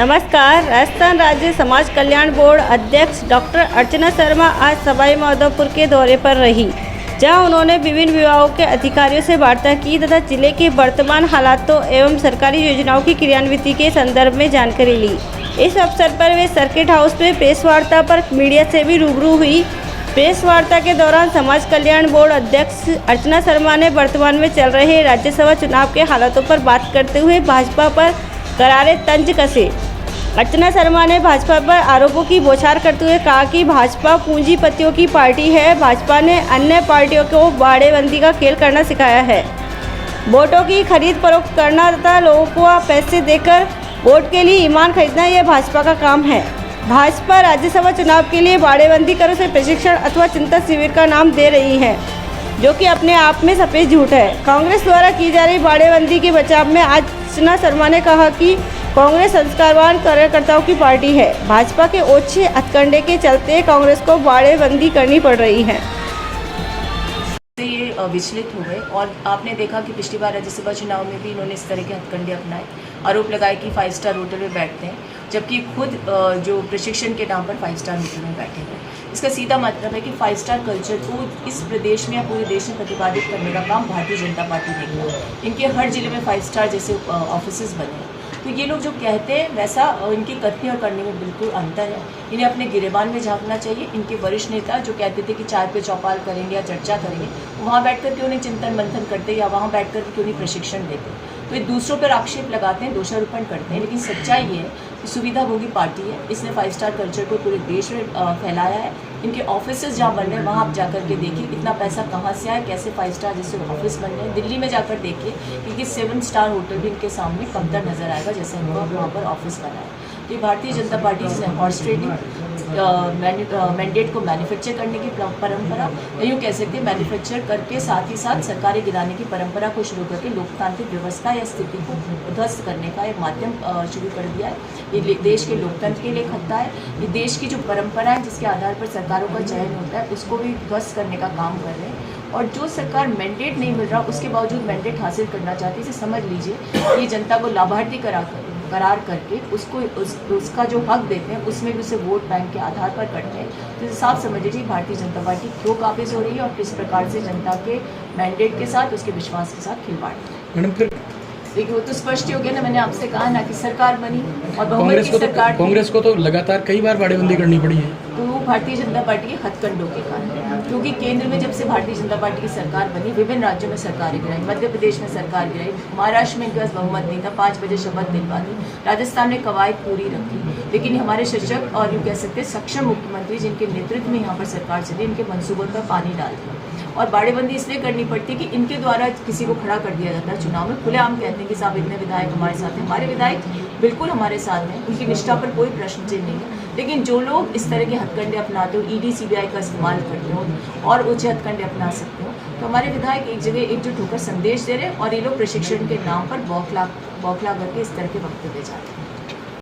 नमस्कार। राजस्थान राज्य समाज कल्याण बोर्ड अध्यक्ष डॉक्टर अर्चना शर्मा आज सवाई माधोपुर के दौरे पर रही, जहां उन्होंने विभिन्न विभागों के अधिकारियों से वार्ता की तथा जिले के वर्तमान हालातों एवं सरकारी योजनाओं की क्रियान्विति के संदर्भ में जानकारी ली। इस अवसर पर वे सर्किट हाउस में प्रेस वार्ता पर मीडिया से भी रूबरू हुई। प्रेस वार्ता के दौरान समाज कल्याण बोर्ड अध्यक्ष अर्चना शर्मा ने वर्तमान में चल रहे राज्यसभा चुनाव के हालातों पर बात करते हुए भाजपा पर करारे तंज कसे। अर्चना शर्मा ने भाजपा पर आरोपों की बौछार करते हुए कहा कि भाजपा पूंजीपतियों की पार्टी है। भाजपा ने अन्य पार्टियों को बाड़ेबंदी का खेल करना सिखाया है। वोटों की खरीद फरोख्त करना तथा लोगों को पैसे देकर वोट के लिए ईमान खरीदना यह भाजपा का काम है। भाजपा राज्यसभा चुनाव के लिए बाड़ेबंदी करो से प्रशिक्षण अथवा चिंता शिविर का नाम दे रही है, जो कि अपने आप में सफेद झूठ है। कांग्रेस द्वारा की जा रही बाड़ेबंदी के बचाव में अर्चना शर्मा ने कहा कि कांग्रेस संस्कारवान कार्यकर्ताओं की पार्टी है। भाजपा के ओछे हथकंडे के चलते कांग्रेस को बाड़ेबंदी करनी पड़ रही है। ये विचलित हो गए और आपने देखा कि पिछली बार राज्यसभा चुनाव में भी इन्होंने इस तरह के हथकंडे अपनाए, आरोप लगाए कि 5 स्टार होटल में बैठते हैं, जबकि खुद जो प्रशिक्षण के नाम पर 5 स्टार होटल में बैठे हैं। इसका सीधा मतलब है कि 5 स्टार कल्चर को इस प्रदेश में या पूरे देश में प्रतिपादित करने का काम भारतीय जनता पार्टी देख रहा है। इनके हर जिले में 5 स्टार जैसे ऑफिसेज बने हैं, तो ये लोग जो कहते हैं वैसा इनके कथनी और करने में बिल्कुल अंतर है। इन्हें अपने गिरेबान में झांकना चाहिए। इनके वरिष्ठ नेता जो कहते थे कि चाय पे चौपाल करेंगे या चर्चा करेंगे, वहाँ बैठकर क्यों नहीं चिंतन मंथन करते या वहाँ बैठकर क्यों नहीं प्रशिक्षण देते। तो ये दूसरों पर आक्षेप लगाते हैं, दोषारोपण करते हैं, लेकिन सच्चाई ये है कि सुविधाभोगी पार्टी है। इसने 5 स्टार कल्चर को पूरे देश में फैलाया है। इनके ऑफिसेज जहाँ बन रहे हैं वहाँ आप जाकर के देखिए इतना पैसा कहाँ से आया, कैसे 5 स्टार जैसे ऑफिस बन रहे हैं। दिल्ली में जाकर देखिए क्योंकि 7 स्टार होटल भी इनके सामने कमतर नजर आएगा जैसे इनको वहाँ पर ऑफिस बना है। तो ये भारतीय जनता पार्टी जिसने हॉर्स ट्रेडिंग मैंडेट को मैन्युफैक्चर करने की परंपरा, यूँ कह सकते हैं मैन्युफैक्चर करके साथ ही साथ सरकारें गिराने की परंपरा को शुरू करके लोकतांत्रिक व्यवस्था या स्थिति को ध्वस्त करने का एक माध्यम शुरू कर दिया है। ये देश के लोकतंत्र के लिए खतरा है। ये देश की जो परंपरा है जिसके आधार पर सरकारों का चयन होता है उसको भी ध्वस्त करने का काम कर रहे हैं। और जो सरकार मैंडेट नहीं मिल रहा उसके बावजूद मैंडेट हासिल करना चाहती है, इसे समझ लीजिए ये जनता को लाभार्थी करार करके उसका जो हक देते हैं उसमें भी उसे वोट बैंक के आधार पर करते हैं। तो साफ समझ लीजिए भारतीय जनता पार्टी क्यों काबिज हो रही है और किस प्रकार से जनता के मैंडेट के साथ उसके विश्वास के साथ खिलवाड़। देखिए वो तो स्पष्ट हो गया ना, मैंने आपसे कहा ना कि सरकार बनी और बहुमत की सरकार। कांग्रेस को तो लगातार कई बार बाड़ेबंदी करनी पड़ी है, तो वो भारतीय जनता पार्टी के हथकंडों के कारण, क्योंकि केंद्र में जब से भारतीय जनता पार्टी की सरकार बनी विभिन्न राज्यों में सरकारें गिराई, मध्य प्रदेश में सरकार गिराई, महाराष्ट्र में इनके पास बहुमत नहीं था, 5 बजे शपथ दिलवा दी, राजस्थान में कवायद पूरी रखी, लेकिन हमारे सशक्त और यूँ कह सकते हैं सक्षम मुख्यमंत्री जिनके नेतृत्व में यहाँ पर सरकार चली, इनके मनसूबों पर पानी डाल दिया। और बाड़ेबंदी इसलिए करनी पड़ती है कि इनके द्वारा किसी को खड़ा कर दिया जाता है चुनाव में। खुलेआम कहते हैं कि साहब इतने विधायक हमारे साथ हैं। हमारे विधायक बिल्कुल हमारे साथ हैं, उनकी निष्ठा पर कोई प्रश्न चिन्ह नहीं है, लेकिन जो लोग इस तरह के हथकंडे अपनाते हो, ईडी सीबीआई का इस्तेमाल करते हो और ऊंचे हथकंडे अपना सकते हो, तो हमारे विधायक एक जगह एकजुट होकर संदेश दे रहे हैं और ये लोग प्रशिक्षण के नाम पर बौखला करके इस तरह के वक्तव्य दे जाते हैं।